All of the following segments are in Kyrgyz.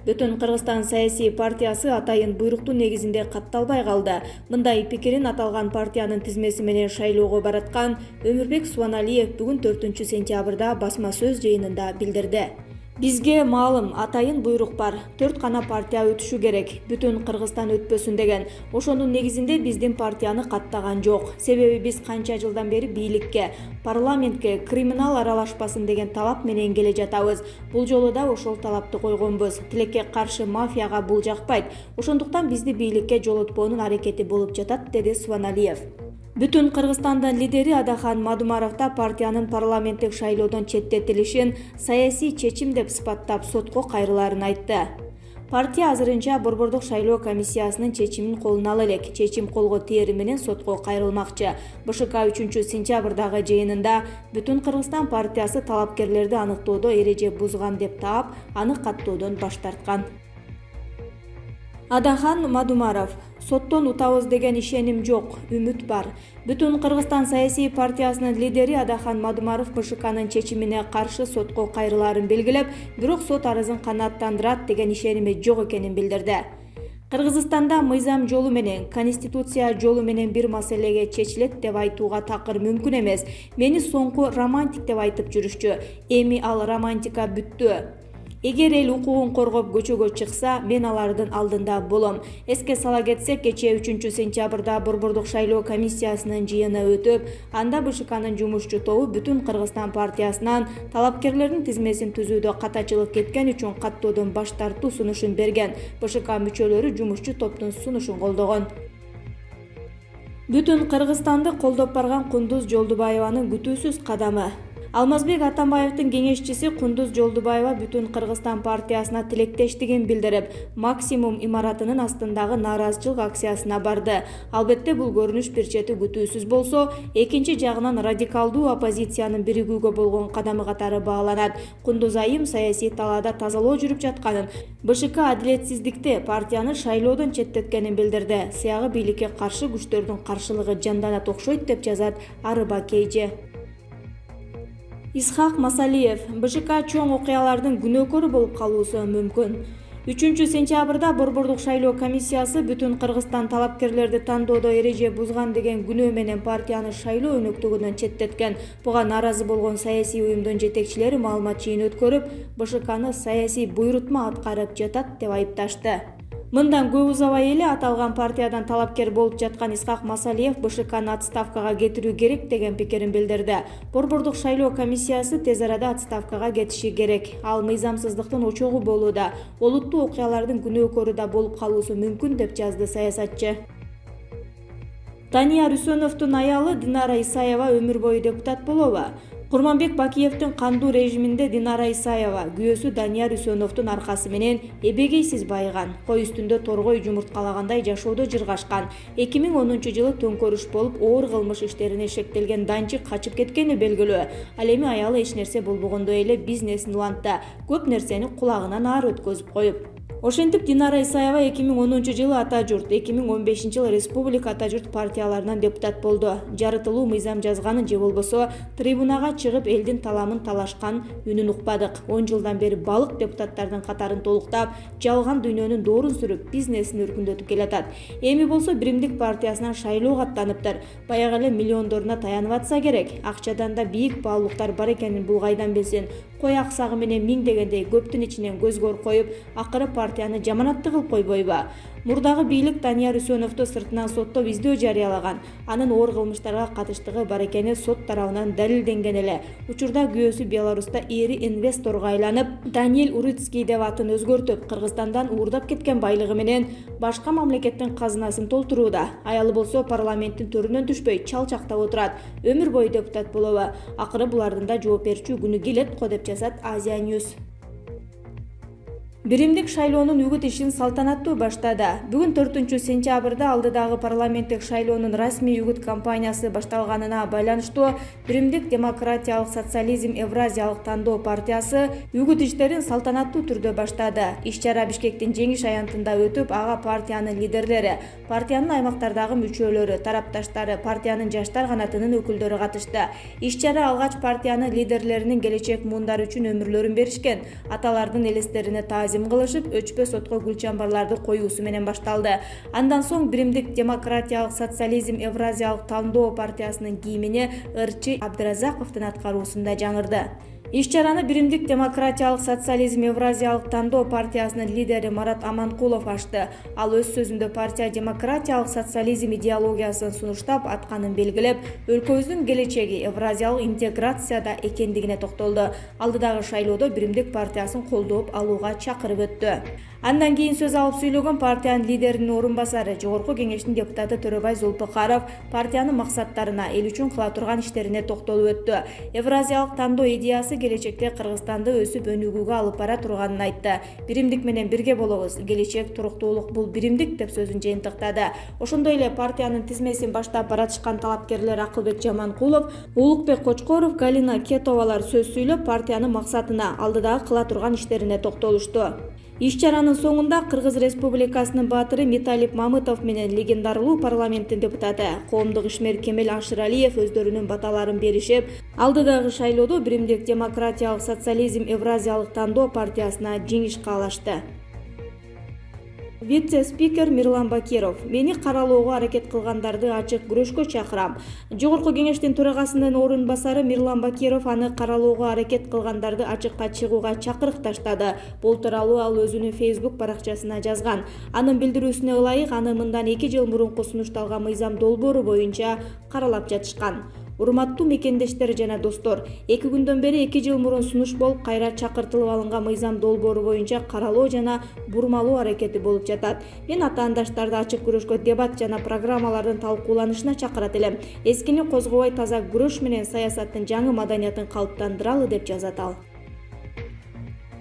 Бүтүн Кыргызстан саясий партиясы атайын буйруктун негизинде катталбай калды. Мындай пикирин аталган партиянын тизмеси менен шайлоого бараткан Өмүрбек Суаналиев бүгүн 4-сентябрда басма сөз жыйынында билдирди. Бизге маалым атайын буйрук бар. 4 гана партия өтүшү керек. Бүтүн Кыргызстан өтпөсүн деген. Ошонун негизинде биздин партияны каттаган жок. Себеби биз канча жылдан бери бийликке, парламентке криминал аралашпасын деген талап менен келе жатабыз. Бул жолу да ошол талапты койгонбуз. Тилекке каршы мафияга бул жакпайт. Ошондуктан бизди бийликке жолотпоонун аракети болуп жатат, деди Суаналиев. Бүтүн Кыргызстандын лидери Адахан Мадумаров да партиянын парламенттик шайлоодон четтетилишин саясий чечим деп сыпаттап сотко кайрылаарын айтты. Партия азырынча Борбордук шайлоо комиссиясынын чечимин колуна ала элек. Чечим колго тээри менен сотко кайрылмакчы. БШК 3-сентябрдагы жыйынында Бүтүн Кыргызстан партиясы талапкерлерди аныктоодо эреже бузган деп таап, аны каттоодон баш тарткан. Адахан Мадумаров: соттон утабыз деген ишеним жок, үмүт бар. Бүтүн Кыргызстан саясий партиясынын лидери Адахан Мадумаров БШКнын чечимине каршы сотко кайрылаарын белгилеп, бирок сот арызын канааттандырат деген ишеними жок экенин билдирди. Кыргызстанда мыйзам жолу менен, конституция жолу менен бир маселеге чечилет деп айтууга такыр мүмкүн эмес. Мени соңку романтик деп айтып жүрүшчү. Эми ал романтика бүттү. Эгер эл укугун коргоп көчөгө чыкса, мен алардын алдында болом. Эске сала кетсек, кечээ 3-сентябрда Борбордук шайлоо комиссиясынын жыйыны өтүп, анда БШКнын жумушчу тобу Бүтүн Кыргызстан партиясынан талапкерлердин тизмесин түзүүдө катачылык кеткен үчүн каттоодон баш тартуу сунушун берген. БШК мүчөлөрү жумушчу топтун сунушун колдогон. Бүтүн Кыргызстанды колдоп барган Кундуз Жолдубаеванын күтүүсүз кадамы. Алмазбек Атамбаевдин кеңешчиси Кундуз Жолдубаева Бүтүн Кыргызстан партиясына тилектештигин билдирип, Максимум имаратынын астындагы нааразычылык акциясына барды. Албетте бул көрүнүш бир чети күтүүсүз болсо, экинчи жагынан радикалдуу оппозициянын биригүүгө болгон кадамы катары бааланат. Кундуз айым саясий талаада тазалоо жүрүп жатканын, БШК адилетсиздикти партияны шайлоодон четтеткенин билдирди. Сыягы бийликке каршы күчтөрдүн каршылыгы жанданат окшойт деп жазат Арыба Кейже. Исхак Масалиев: БШК чоң окуялардын күнөөкөрү болуп калуусу мүмкүн. 3-сентябрда Борбордук шайлоо комиссиясы Бүтүн Кыргызстан талапкерлерди тандоодо эреже бузган деген күнөө менен партияны шайлоо өнөктүгүнөн четтеткен. Буга нааразы болгон саясий уюмдун жетекчилери маалымат жыйыны өткөрүп, БШКны саясий буйрутма аткарып жатат деп айыпташты. Мындан көп узабай эле аталган партиядан талапкер болуп жаткан Исхак Масалиев БШКны отставкага кетирүү керек деген пикирин билдирди. Борбордук шайлоо комиссиясы тез арада отставкага кетиши керек. Ал мыйзамсыздыктын очогу болууда, олуттуу окуялардын күнөөкөрү да болуп калуусу мүмкүн деп жазды саясатчы. Дания Рүсөновдун аялы Динара Исаева өмүр бою депутат болобу? Курманбек Бакиевдин кандуу режиминде Динара Исаева күйөөсү Дания Рүсөновдун аркасы менен эбегейсиз байыган, кой үстүндө торгой жумурткалагандай жашоодо жыргашкан. 2010-жылы төңкөрүш болуп, оор кылмыш иштерине шектелген данчы качып кеткени белгилүү. Ал эми аялы эч нерсе болбогондой эле бизнесин улантты, көп нерсени кулагынан аар өткөзүп коюп. Ошентип Динара Исаева 2010-жылы Ата журт, 2015-жылы Республика Ата журт партияларынан депутат болду. Жарытылуу мыйзам жазганын же болбосо трибунага чыгып элдин таламын талашкан үнүн укпадык. 10 жылдан бери балык депутаттардын катарын толуктап, жалган дүйнөнүн доорун сүрүп, бизнесин өркүндөтүп келатат. Эми болсо Биримдик партиясынан шайлоого аттаныптыр. Баягы эле миллиондоруна таянып атса керек. Акчадан да бийик баалуулуктар бар экенин бул кайдан билсин. Кой аксагы менен миң дегендей көптүн ичинен көзгөр коюп, акыры партияны жаманатты кылып койбойбу? Мурдагы бийлик Дания Рүсөновду сыртынан соттоп издөө жарыялаган. Анын оор кылмыштарга катыштыгы бар экени сот тарабынан далилденген эле. Учурда күйөөсү Беларуста эри инвесторго айланып, Даниэль Урицкий деп атын өзгөртүп, Кыргызстандан уурдап кеткен байлыгы менен башка мамлекеттин казынасын толтурууда. Аялы болсо парламенттин төрүнөн түшпөй, чалчактап отурат. Өмүр бою депутат болобу? Акыры булардын да жооп берчү күнү келет го деп жазат Азия News. Биримдик шайлоонун үгүт ишин салтанаттуу баштады. Бүгүн 4-сентябрда алдыдагы парламенттик шайлоонун расмий үгүт кампаниясы башталганына байланыштуу Биримдик демократиялык социализм Евразиялык тандоо партиясы үгүт иштерин салтанаттуу түрдө баштады. Иш-чара Бишкектин Жеңиш аянтында өтүп, ага партиянын лидерлери, партиянын аймактардагы мүчөлөрү, тарапташтары, партиянын жаштар канатынын өкүлдөрү катышты. Иш-чара алгач партиянын лидерлеринин келечек муундары үчүн өмүрлөрүн беришкен, аталардын элестерине таазия азим кылышып, өчпө сотко гүл чамбарларды коюусу менен башталды. Андан соң Биримдик демократиялык социализм Евразиялык тандоо партиясынын кийимине ырчы Абдыразаковдун аткаруусунда жаңырды. Иш-чараны Биримдик демократиялык социализм Евразиялык тандоо партиясынын лидери Марат Аманкулов ачты. Ал өз сөзүндө партия демократиялык социализм идеологиясын сунуштап атканын белгилеп, өлкөбүздүн келечеги Евразиялык интеграцияда экендигине токтолду. Алдыдагы шайлоодо Биримдик партиясын колдоп алууга чакырып өттү. Андан кийин сөз алып сүйлөгөн партиянын лидеринин орун басары, Жогорку кеңештин депутаты Төрөбай Зулпукаров партиянын максаттарына, эл үчүн кыла турган иштерине токтолуп өттү. Евразиялык тандоо идеясы келечекте Кыргызстанды өсүп өнүгүүгө алып бара турганын айтты. Биримдик менен бирге болобуз, келечек туруктуулук бул биримдик деп сөзүн жыйынтыктады. Ошондой эле партиянын тизмесин баштап баратышкан талапкерлер Акылбек Жаманкулов, Улукбек Кочкоров, Галина Кетовалар сөз сүйлөп, партиянын максатына, алдыдагы кыла турган иштерине токтолушту. Иш-чаранын соңунда Кыргыз Республикасынын баатыры Металип Мамытов менен легендарлуу парламенттин депутаты коомдук ишмер Кемел Ашыралиев өздөрүнүн баталарын беришип, алдыдагы шайлоодо Биримдик демократиялык социализм Евразиялык тандоо партиясына жеңиш каалашты. Вице-спикер Мирлан Бакиров: мени каралоого аракет кылгандарды ачык күрөшкө чакырам. Жогорку кеңештин төрагасынын орун басары Мирлан Бакиров аны каралоого аракет кылгандарды ачыкка чыгууга чакырык таштады. Бул тууралуу ал өзүнүн Facebook баракчасына жазган. Анын билдирүүсүнө ылайык, аны мындан 2 жыл мурунку сунушталган мыйзам долбоору боюнча каралап жатышкан. Урматтуу мекендештер жана достор, 2 күндөн бери 2 жыл мурун сунуш болуп кайра чакыртылып алынган мыйзам долбоору боюнча каралоо жана бурмалоо аракети болуп жатат. Мен атаандаштарды ачык күрөшкө, дебат жана программалардын талкууланышына чакырат элем. Эскини козгобой таза күрөш менен саясаттын жаңы маданиятын калыптандыралы деп жазат ал.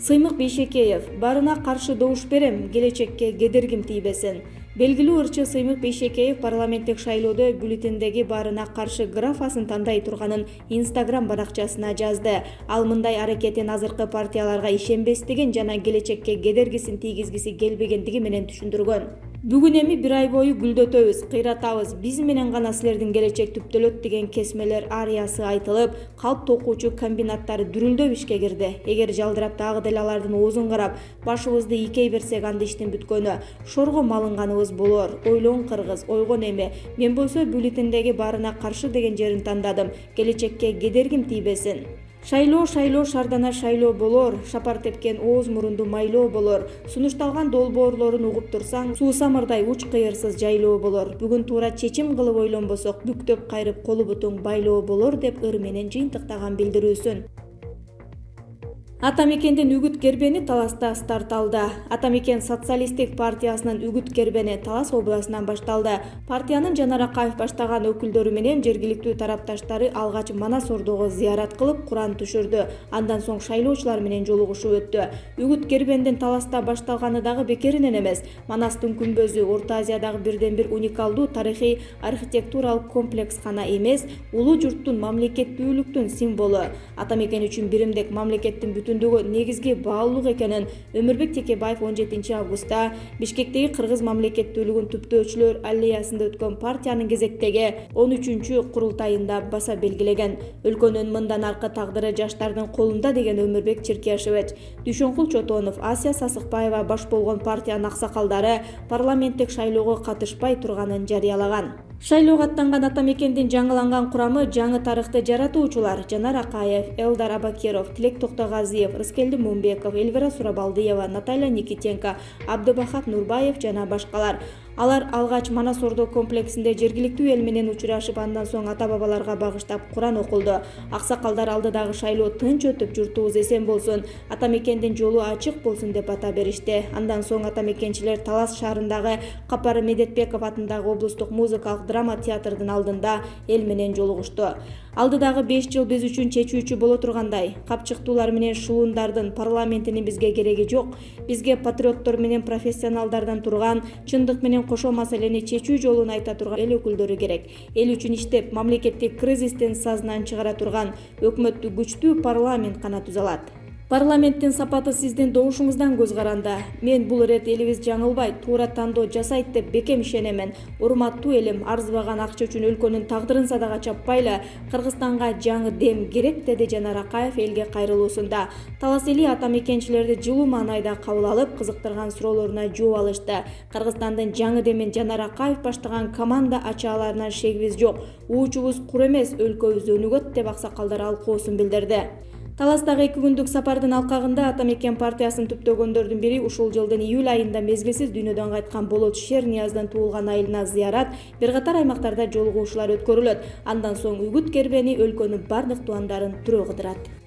Сыймык Бейшекеев: барына каршы добуш берем, келечекке кедергим тийбесин. Белгилүү ырчы Сыймык Бейшекеев парламенттик шайлоодо бюллетендеги барына каршы графасын тандай турганын Instagram баракчасына жазды. Ал мындай аракетин азыркы партияларга ишенбестигин жана келечекке кедергисин тийгизгиси келбегендиги менен түшүндүргөн. Бүгүн эми 1 ай бою гүлдөтөбүз, кыйратабыз, биз менен гана силердин келечек түптөлөт деген кесмелер ариясы айтылып, калп токуучу комбинаттары дүрүлдөп ишке кирди. Эгер жалдырап дагы деле алардын оозун карап, башыбызды ийкей берсек, анда иштин бүткөнү. Шорго малынганыбыз болор. Ойлон кыргыз, ойгон эми. Мен болсо бюллетендеги барына каршы деген жерин тандадым. Келечекке кедергим тийбесин. Шайлоо шардана шайлоо болор, шапар тепкен ооз мурунду майлоо болор. Сунушталган долбоорлорун угуп турсаң, суусамырдай уч кыйырсыз жайлоо болор. Бүгүн туура чечим кылып ойлонбосок, бүктөп кайрып колу бутуң байлоо болор деп ыр менен жыйынтыктаган билдирүүсүн. Атамекендин үгүт кербени Таласта старт алды. Атамекен социалисттик партиясынын үгүт кербени Талас областынан башталды. Партиянын Жанар Акаев баштаган өкүлдөрү менен жергиликтүү тарапташтары алгач Манас Ордого зыярат кылып, Куран түшүрдү. Андан соң шайлоочулар менен жолугушуу өттү. Үгүт кербендин Таласта башталганы дагы бекеринен эмес. Манастын күмбөзү Орто Азиядагы бирден бир уникалдуу тарыхый архитектуралык комплекс гана эмес, улуу журттун мамлекеттүүлүктүн символу. Атамекен үчүн биримдик мамлекеттин негизги баалуулук экенин Өмүрбек Текебаев 17 августта Бишкектеги Кыргыз мамлекеттүүлүгүн түптөөчүлөр аллеясында өткөн партиянын кезектеги 13-чү курултайында баса белгилеген. Өлкөнүн мындан аркы тагдыры жаштардын колунда деген Өмүрбек Черкешевич, Дүйшөнкул Чотонов, Асия Сасыкбаева баш болгон партиянын аксакалдары парламенттик шайлоого катышпай турганын жарыялаган. Шайлоого аттанган Атамекендин жаңыланган курамы жаңы тарыхты жаратуучулар Жанар Акаев, Элдар Абакиров, Тилек Токтогазиев, Рыскелди Мумбеков, Эльвира Сурабалдиева, Наталья Никитенко, Абдыбахат Нурбаев жана башкалар. Алар алгач Манас Ордо комплексинде жергиликтүү эл менен учурашып, андан соң ата-бабаларга багыштап Куран окулду. Аксакалдар алдыдагы шайлоо тынч өтүп, журтубуз эсен болсун, Атамекендин жолу ачык болсун деп бата беришти. Андан соң Атамекенчилер Талас шаарындагы Капар Медетбеков атындагы облустук музыкалык драма театрдын алдында эл менен жолугушту. Алдыдагы 5 жыл биз үчүн чечүүчү боло тургандай, капчыктуулар менен шуулундардын парламентинин бизге кереги жок. Бизге патриоттор менен профессионалдардан турган, чындык менен кошо маселени чечүү жолун айта турган эл өкүлдөрү керек. Эл үчүн иштеп, мамлекеттик кризистин сазынан чыгара турган өкмөттү күчтүү парламент гана түзө алат. Парламенттин сапаты сиздин добушуңуздан көз каранды. Мен бул ирет элибиз жаңылбайт, туура тандоо жасайт деп бекем ишенемин. Урматтуу элим, арзыбаган акча үчүн өлкөнүн тагдырын садага чаппайлы. Кыргызстанга жаңы дем керек, деди Жанар Акаев элге кайрылуусунда. Талас эли ата мекенчилерди жылуу маанайда кабыл алып, кызыктырган суроолоруна жооп алышты. Кыргызстандын жаңы демин Жанар Акаев баштаган команда ачааларынан шегибиз жок. Уучубуз кур эмес, өлкөбүз өнүгөт деп аксакалдар алкоосун билдирди. Таластагы 2 күндүк сапардын алкагында Ата мекен партиясын түптөгөндөрдүн бири ушул жылдын июль айында мезгилсиз дүйнөдөн кайткан Болот Шернияздын туулган айылына зыярат, бир катар аймактарда жолугушуулар өткөрүлөт. Андан соң үгүт кербени өлкөнүн бардык тубандарын түрөө кыдырат.